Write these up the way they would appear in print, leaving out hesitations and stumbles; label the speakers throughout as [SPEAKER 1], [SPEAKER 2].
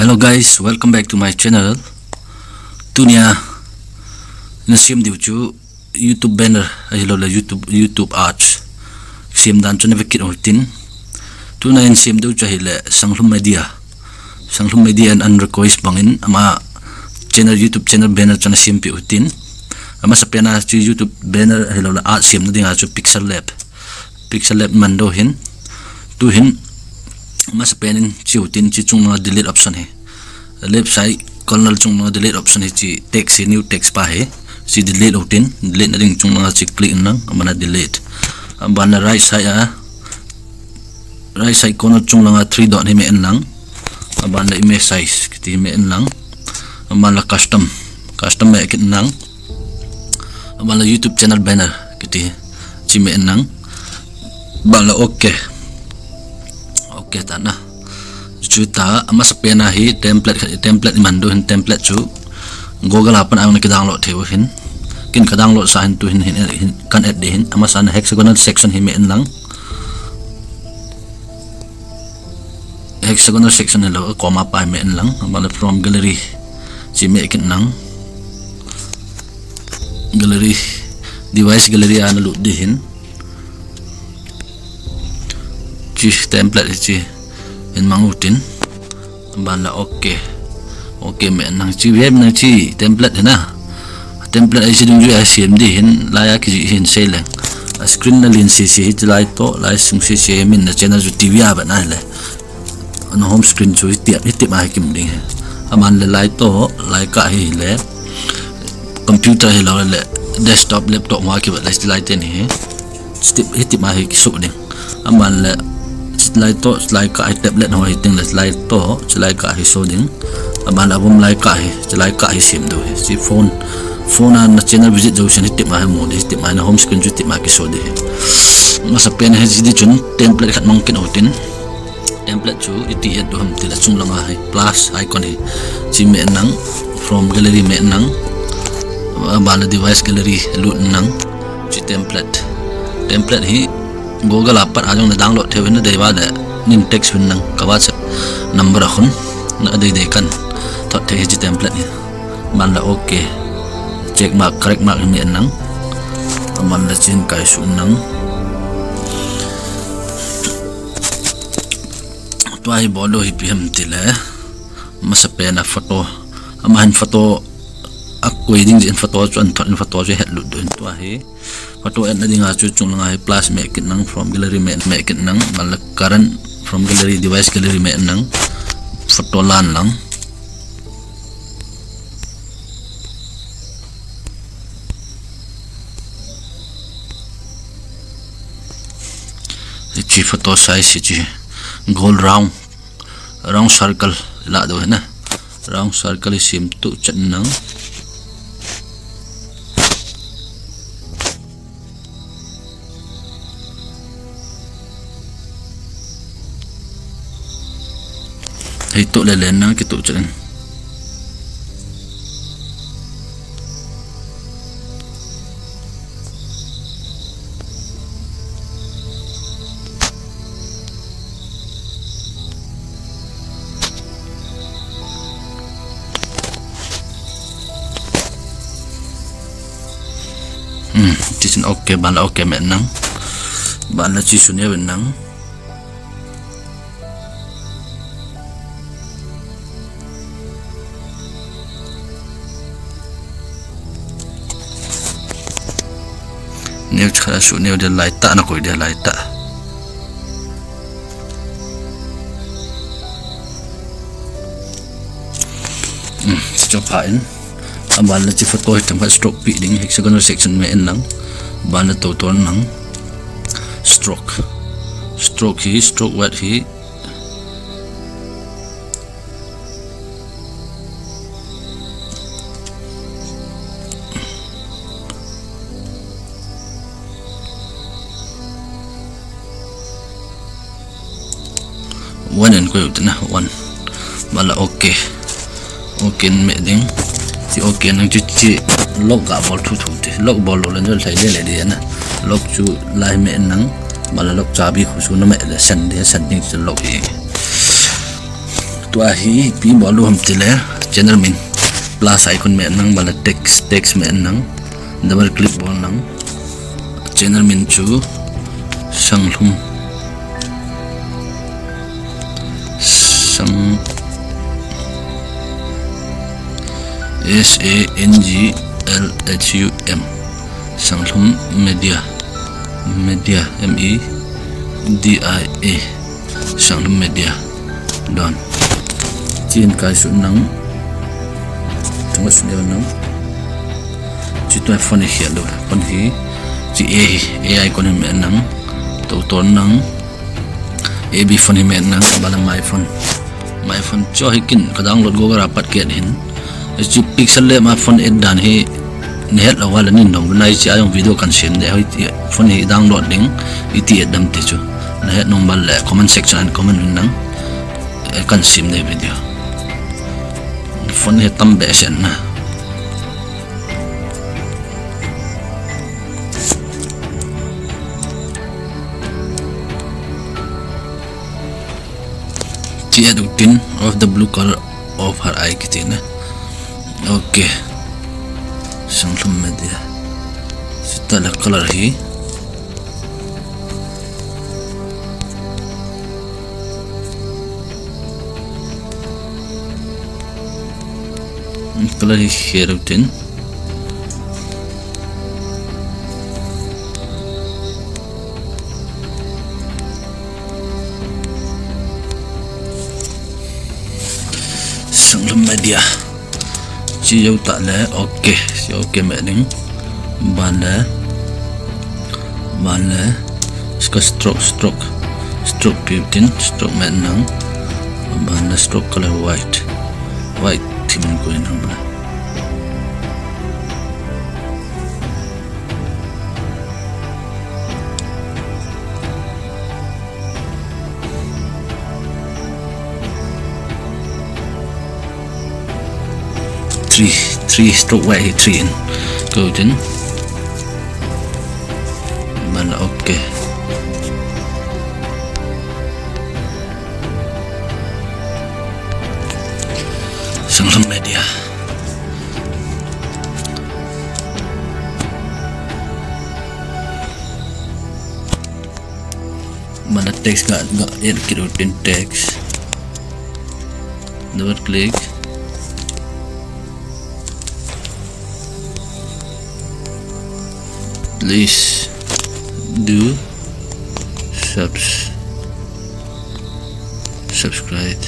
[SPEAKER 1] Hello guys, welcome back to my channel. Tunia nasim diu chu YouTube banner hello la YouTube arch sim dan chu nevekit hortin tuna in sim diu cha hele sanglum media and unrequest bangin ama channel YouTube channel banner chana sim pi utin ama sapena chu YouTube banner hello la art sim na dinga chu Pixellab mando hin tu hin mas penin chiutin chi chungna delete option hai left side corner chungna delete option hai chi text new text pa hai si delete utin delete na ding chungna chi click nang amana delete ambana right side corner chungna 3 dot hi me nang ambana image size kiti me nang ambana custom me kit nang ambana YouTube channel banner kiti chi me nang bala okay tana juta ama sapena hi template mando hin template chu Google apan ang nak download theo hin kin ka download sa hin tu hin kan add hin ama san hexagonal section hi me lang hexagonal section lo comma pa me lang ama from gallery chi me kin nang gallery device gallery ana lu di hin template chi in mangutin ban la okay me nang chi web nang chi template na template ai sidung ju cmd hin la ya ki hin seleng screen na lin si lai to lai sung si min na channel ju tv ba na le on home screen chu ti ma kim ding aman le lai to lai ka hi le computer hi lo le desktop laptop ma ki ba lai ten hi step ti ma hi ki su ding aman le slide to slide ka tablet no hiting la slide to slide ka hi so ding amana bom like ka hi slide ka hi sim do si phone na channel visit jo sen tip ma mo de tip ma na home screen ju tip ma ki so de masa pen he di chun template khat mong kin otin template chu iti do ham ti la chung langa hai plus icon hi chi me nang from gallery me nang bala device gallery lut nang chi template hi Google apan ajong na download theo na dei ba da nin text win nang kawas number akhun na dei kan thot the ji template ni man la okay check mark correct mark ni nang man la chin kai su nang to ai bodo hi pm tile masape na photo amahan photo akoi ding in photo chon thot in photo je het lu do to hi photo and dinga chu chung nga plus make it nang from gallery make it nang mal current from gallery device gallery me nang photo lan lang chi photo size chi gold round circle la do na round circle sim tu chat nang itu lelen na kitu chen chisin okay ban okay men nang ban la chi sunya ben nang nêu khá số nêu để lại tạ nó coi để lại tạ cho phải bạn là chỉ photo trong cái stroke bị đính hexagonal section mẹ nắng bạn là tổ toán nắng stroke hi stroke wet hi one and ko na one bala okay me ding si okay nang chi log ga bol thu te log bol lo len thai le de na log chu lai me nang bala log cha bi khu su na me le san ding log hi tua hi pi bolu hom tile channel min plus icon me nang bala text me nang double click bol nang channel min chu sanglum sang SANGLHUM sanglum media MEDIA sanglum media don chin kai su nang tunggu sunyo nang chitwa phone hi lo phone hi chi AI kon me nang to ton nang AB phone me nang bala my phone cho hikin ka download go ga pat get hin chi Pixellab ma phone ed dan hi net la wala nin dong nai chi ayong video kan sim de hoi phone hi download ding iti edam te chu net nong bal comment section and comment nang kan sim de video phone hi tam be sen na chi tin of the blue color of her eye kitina okay sanglum media sitala color hi color hi here tin sanglum media chi dấu tạ lẽ ok mẹ đứng bàn lẽ ska stroke biểu tin stroke mẹ nắng bàn lẽ stroke color white thì mình quên không là three stroke white 3 in golden man okay sanglum media mana text ga add kirutin text double click please do subscribe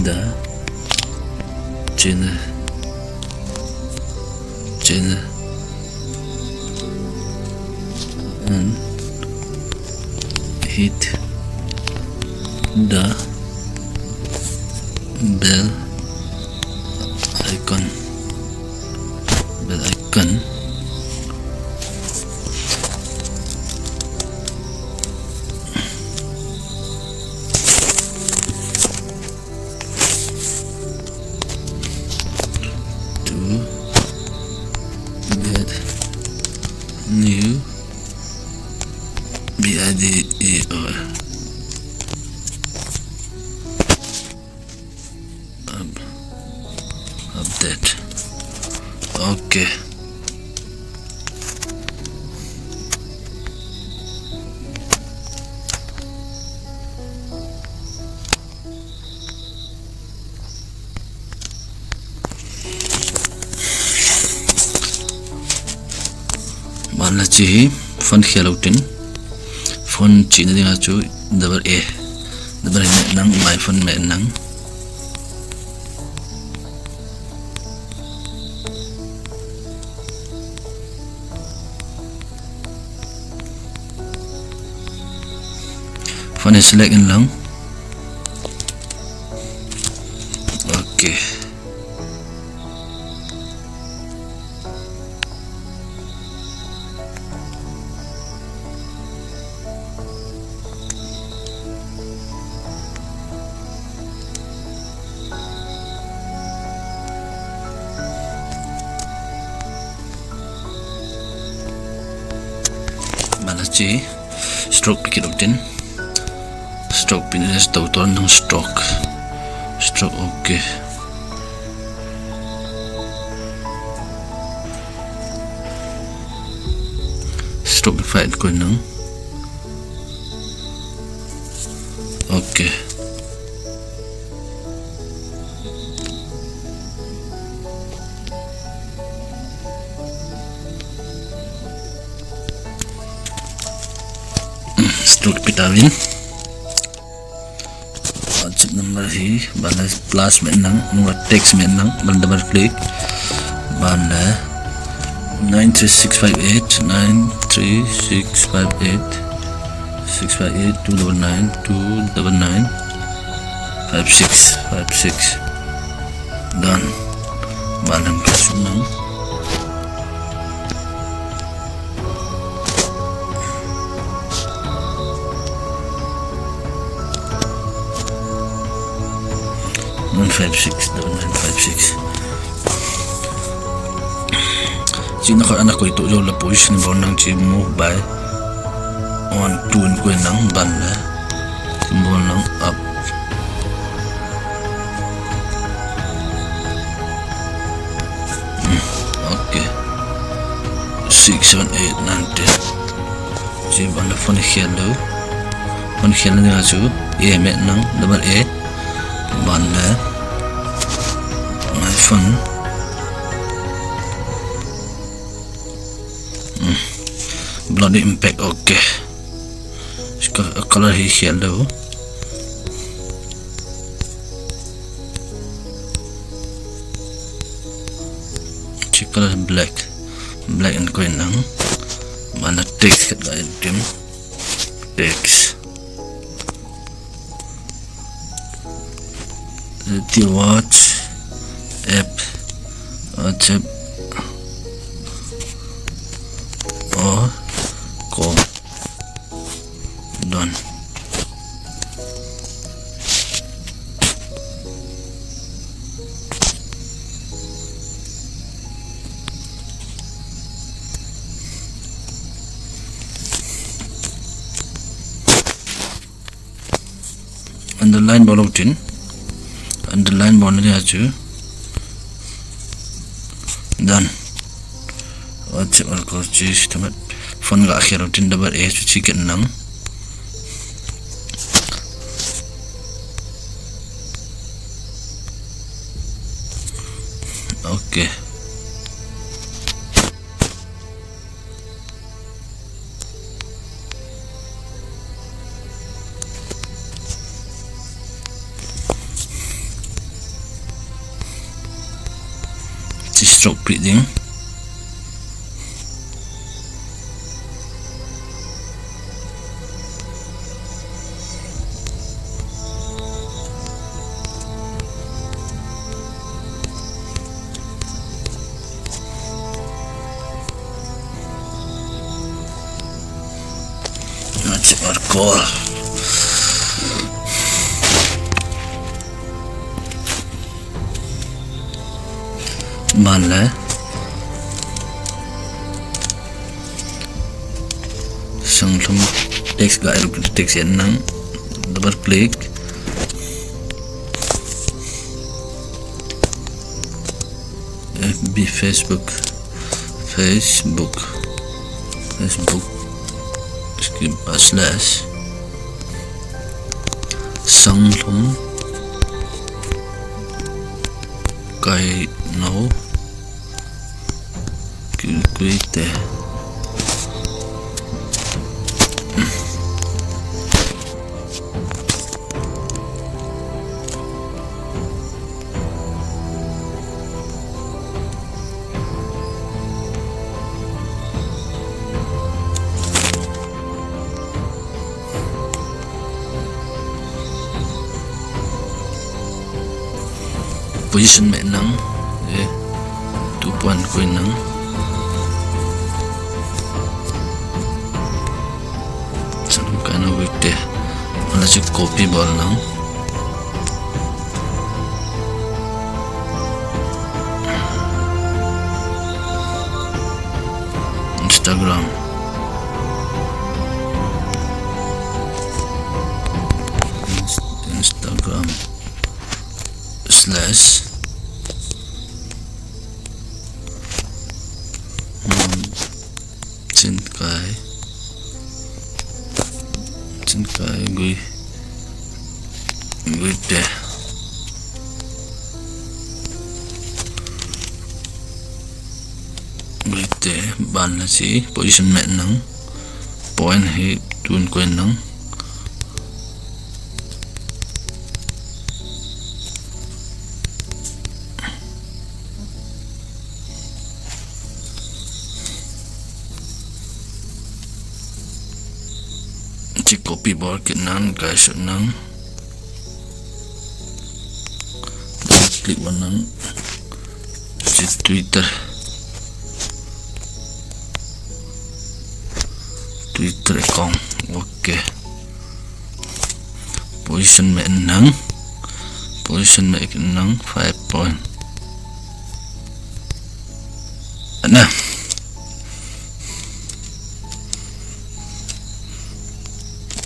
[SPEAKER 1] the channel and hit the bell icon to get new video update okay mana chi phone khialoutin phone chi na dinga chu double me nang my phone me nang phone select in lang okay chi stroke pikit utin stroke pinis tau ton ng stroke okay stroke fight ko nang okay stroke pitawin WhatsApp number hi balas plus menang number text menang bal double click bala 93658 93658 658 299 299 56 done balang kasunang $156 $956 sino ka anak ko ito daw la push ni bonang chi move by on tune ko nang banda simbol ng up okay 6 7 8 9 10 si banda phone hello nga chu e met nang double a banda iPhone bloody impact okay color is yellow color black and green nang mana text kat item text the watch app WhatsApp or call done underline bolotin underline bonali achu done WhatsApp or call cheese tamat phone ga akhir utin double a chicken nang okay stroke breathing that's our call mana sanglum text ga text yan nang double click FB Facebook skip slash sanglum kai no create position mẹ nắng 2 point ko nang sanam kana witte ala chi copy bol nang Instagram slash trên cái gửi để bàn là gì position mẹ nắng point hay tuôn quên nắng chỉ copy bỏ cái nắng cái số nắng click vào nắng chỉ Twitter account ok position mẹ nắng 5 point nè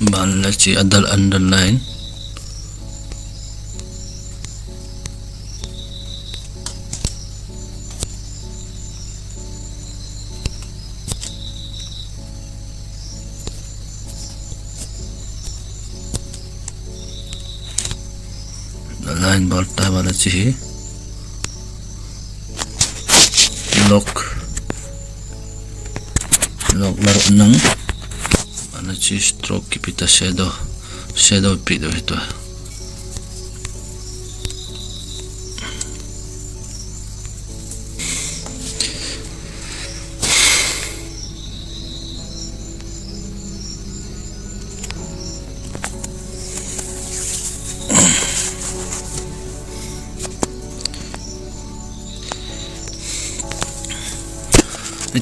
[SPEAKER 1] bạn là chỉ underline line balta wala chi lock laro nang ana chi stroke kipita shadow pido ito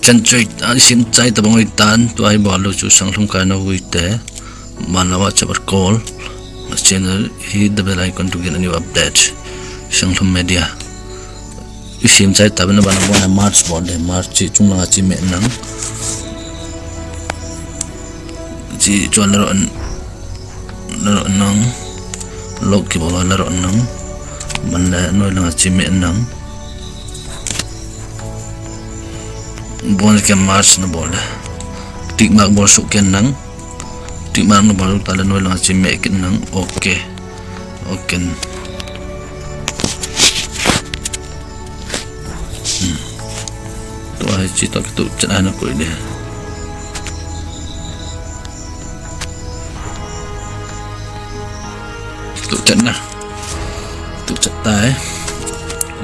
[SPEAKER 1] chân chơi sim chơi tập ngồi tan tôi bỏ lỡ chú sang thông cái nào vui té mà là watch our call channel hit the bell icon to get a new update sang thông media sim chơi tập nó bạn muốn march bỏ để march chỉ chung là chỉ mẹ nắng chỉ cho lỡ nắng lộc cái bỏ lỡ nắng mình là nói là chỉ mẹ nắng bon ke march na bol tik mak bol su ken nang tik mak na bol ta la noi la chi me ken nang okay to ai chi to tu cha na ko de tu cha na tu cha tai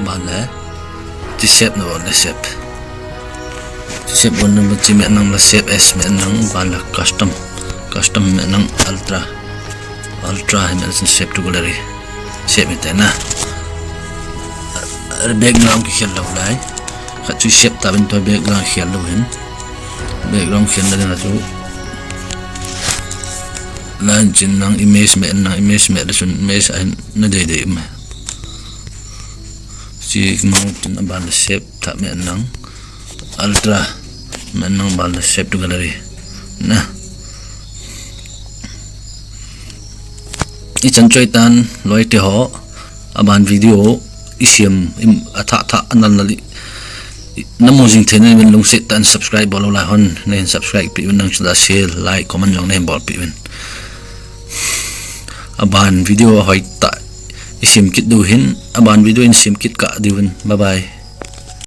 [SPEAKER 1] ba le chi sep na bol le sep shape one number chi mẹ nang là shape s mẹ nang ban là custom mẹ nang ultra hay mẹ là shape to gallery shape mẹ na background ki khel lâu lại khát chui shape ta bên tôi background khel lâu hen background khel là chú line chin nang image mẹ là sun image anh nó đầy mà chỉ mong tin ban là shape ta mẹ nang ultra menang bal shape to gallery na i chan choi tan loi te ho aban video isiam atha analali namo jing thene men long set tan subscribe bolo la hon nen subscribe pi nang chla share like comment jong nem bol pi wen aban video hoi ta isim kit du hin aban video in sim kit ka diwen bye bye.